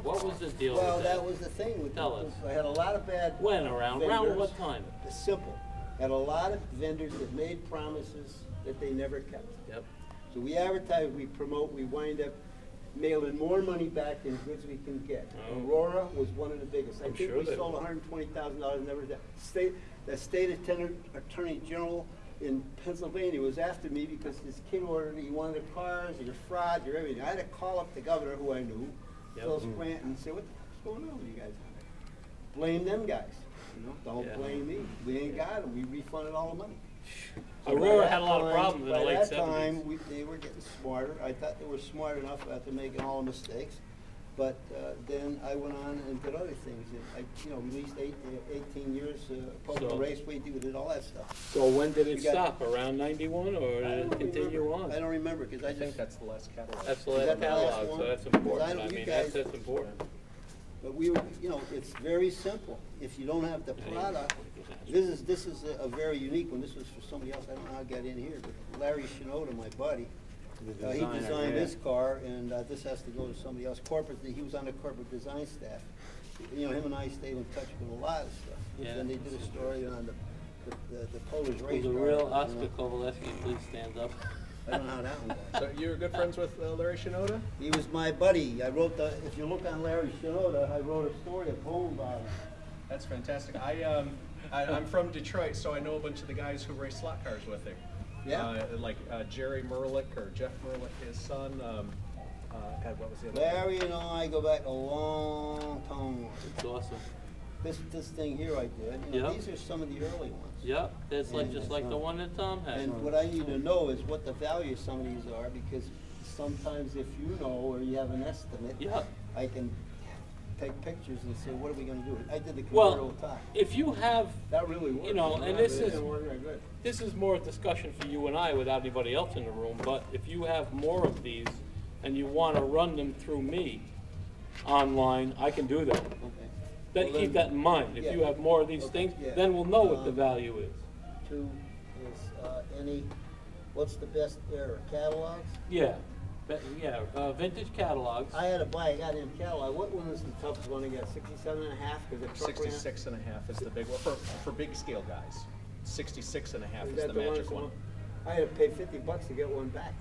What was the deal Well, with that was the thing. With Tell us. I had a lot of bad When around vendors. what time? Simple. Had a lot of vendors that made promises that they never kept. Yep. So we advertise, we promote, we wind up mailing more money back than goods we can get. Oh. Aurora was one of the biggest. I I'm think sure we they sold were. $120,000. Never did. The state attorney general in Pennsylvania was after me because this kid ordered, he wanted cars, you're fraud, you're everything. I had to call up the governor, who I knew, Yep. Phil Scranton, and say, what the fuck's going on with you guys? Blame them guys. You know, don't Yeah. blame me. We ain't got them. We refunded all the money. Aurora By had a lot of that problems in the time- late By that 70s. time, they were getting smarter. I thought they were smart enough after making all the mistakes. But then I went on and did other things. And released 18 years, Pocono So- Raceway, we did all that stuff. So when did it We got- stop? Around 91, or I did it don't continue remember. on? I don't remember because I I think just. that's the last catalog. That's the Is last that the last catalog, one? so that's 'Cause I important. don't- I you mean, guys- that's important. But we were, it's very simple. If you don't have the product, this is a very unique one. This was for somebody else. I don't know how I got in here, but Larry Shinoda, my buddy, he designed this car, and this has to go to somebody else. He was on the corporate design staff. Him and I stayed in touch with a lot of stuff. Yeah. Then they did a story on the Polish race Will the car. real Oscar Koveleski please stand up? I don't know how that one goes. So you were good friends with Larry Shinoda? He was my buddy. I wrote if you look on Larry Shinoda, I wrote a story, a poem about him. That's fantastic. I'm from Detroit, so I know a bunch of the guys who race slot cars with him. Yeah. Like Jerry Merlick or Jeff Merlick, his son. God, what was the other? Larry and I go back a long time. It's awesome. This thing here I did. Yeah. These are some of the early ones. Yep, that's like And just like the one that Tom had. And what I need to know is what the value of some of these are, because sometimes if you know or you have an estimate, Yeah. I can take pictures and say, what are we going to do? I did the Well, convertible top. if you have, That really worked. and this is good. this is more a discussion for you and I without anybody else in the room, but if you have more of these and you want to run them through me online, I can do that. Okay. Then Well, keep that in mind. If you yeah. have more of these Okay, things, yeah. then we'll know what the value is. Two is what's the best era? Catalogs? Yeah, vintage catalogs. I had to buy a goddamn catalog. What one is the toughest one to get? 67 and a half? Because the truck ran? 66 and a half is the big one for big scale guys. 66 and a half is that the one magic that's one. I had to pay $50 to get one back.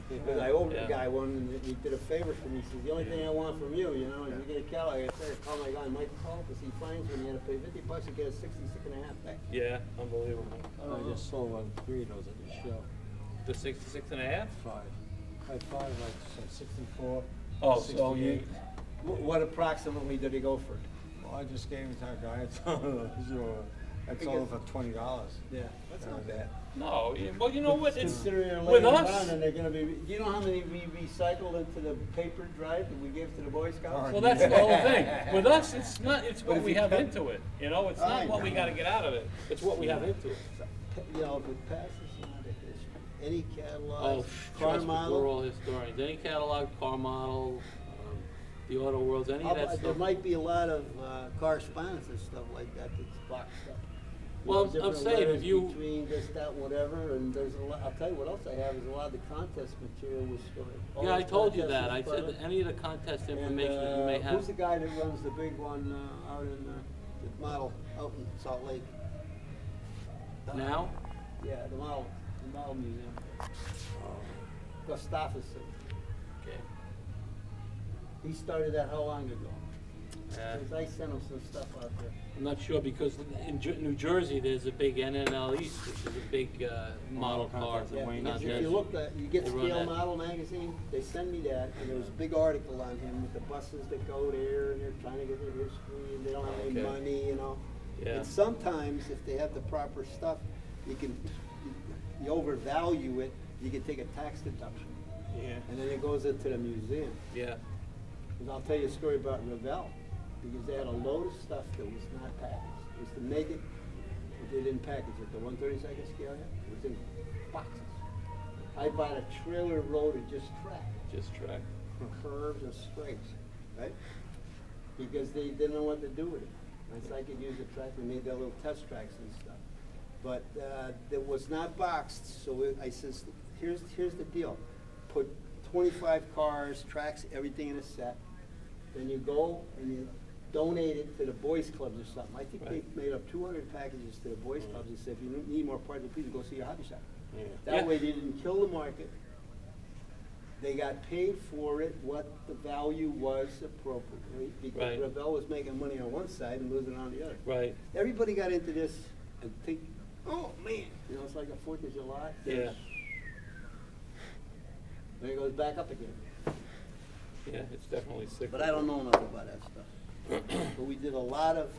Because I owed Yeah. the guy one, and he did a favor for me. He says, the only thing I want from you, is you get a catalog. I said, call my guy Mike Paul, because he finds when you had to pay $50 to get a 66 and a half back. Yeah, unbelievable. I just sold on 3 of those at the show. The 66 and a half? 5. I had 5, like 64. Oh, so you, 68. What approximately did he go for? Well, I just gave it to a guy. I sold it for $20. Yeah, that's not bad. no, well, you know what, it's, Considering they're with laying around us, and they're gonna be, do you know how many we recycled into the paper drive that we gave to the Boy Scouts? well, that's the whole thing. With us, it's not, it's But what if we you have cut- into it, it's I not what we know. gotta get out of it, it's what we have into it. If it passes on to history, any Oh, catalog, car trust me, we're model. all historians. Any catalog, car model, the auto worlds, any of that There stuff. might be a lot of correspondence and stuff like that that's boxed up. Well, I'm Different saying, if letters you- between this, that, whatever, and there's a lot, I'll tell you what else I have is a lot of the contest material was stored. All Yeah, I the told you contests that. I was said part that any of the contest And, information that you may have. Who's the guy that runs the big one out in the model out in Salt Lake? Now? Yeah, the model museum. Gustafsson. Okay. He started that how long ago? Uh, Because I sent him some stuff out there. I'm not sure, because in New Jersey, there's a big NNL East, which is a big model car contest in Yeah, Wayne, because contest. if you look at, you get They run Scale that. Model magazine, they send me that, and there's a big article on him with the buses that go there, and they're trying to get their history, and they don't have any Okay. money. Yeah. And sometimes, if they have the proper stuff, you overvalue it, you can take a tax deduction, Yeah. and then it goes into the museum. Yeah. And I'll tell you a story about Revell, because they had a load of stuff that was not packaged. It was to make it, but they didn't package it. The 1/32 scale, it was in boxes. I bought a trailer load of just track, Just track. curves and straights, right? Because they didn't know what to do with it. I said I could use the track, we made their little test tracks and stuff. But it was not boxed, so I says, here's the deal. Put 25 cars, tracks, everything in a set. then you go and you donate it to the boys clubs or something. I think Right. they made up 200 packages to the boys clubs and said, if you need more parts, please go see your hobby shop. Yeah. That Yeah. way they didn't kill the market. They got paid for it, what the value was appropriately, because Right. Revell was making money on one side and losing on the other. Right, Everybody got into this and think, oh, man, you know, it's like a 4th of July. yeah, Then it goes back up again. yeah, it's definitely cyclical. But I don't know enough about that stuff. But we did a lot of